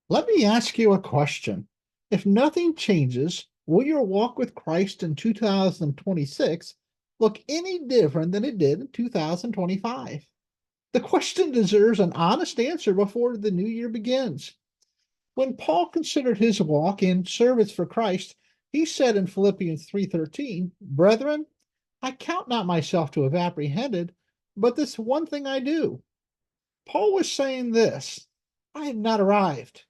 Let me ask you a question. If nothing changes, will your walk with Christ in 2026 look any different than it did in 2025? The question deserves an honest answer before the new year begins. When Paul considered his walk in service for Christ, he said in Philippians 3:13, "Brethren, I count not myself to have apprehended, but this one thing I do." Paul was saying this: I have not arrived.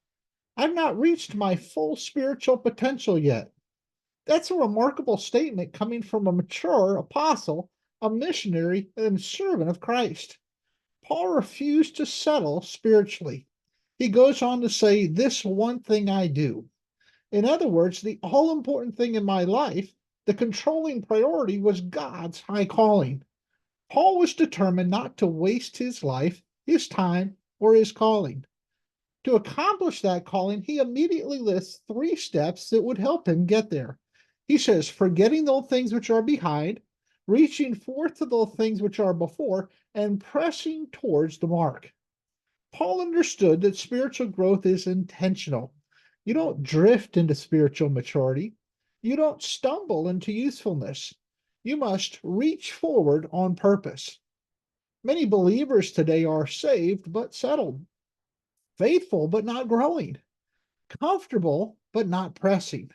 I've not reached my full spiritual potential yet. That's a remarkable statement coming from a mature apostle, a missionary, and servant of Christ. Paul refused to settle spiritually. He goes on to say, "This one thing I do." In other words, the all important thing in my life, the controlling priority, was God's high calling. Paul was determined not to waste his life, his time, or his calling. To accomplish that calling, he immediately lists three steps that would help him get there. He says, forgetting those things which are behind, reaching forth to those things which are before, and pressing towards the mark. Paul understood that spiritual growth is intentional. You don't drift into spiritual maturity. You don't stumble into usefulness. You must reach forward on purpose. Many believers today are saved but settled, faithful but not growing, comfortable but not pressing.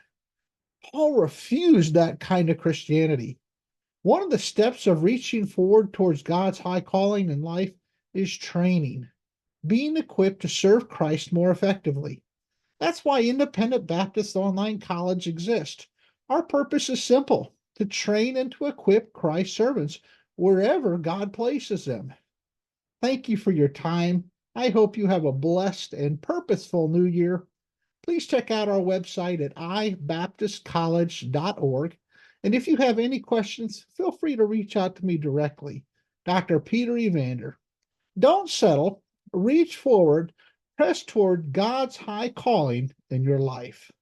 Paul refused that kind of Christianity. One of the steps of reaching forward towards God's high calling in life is training, being equipped to serve Christ more effectively. That's why Independent Baptist Online College exists. Our purpose is simple: to train and to equip Christ's servants wherever God places them. Thank you for your time. I hope you have a blessed and purposeful new year. Please check out our website at iBaptistCollege.org. And if you have any questions, feel free to reach out to me directly, Dr. Peter Evander. Don't settle, reach forward, press toward God's high calling in your life.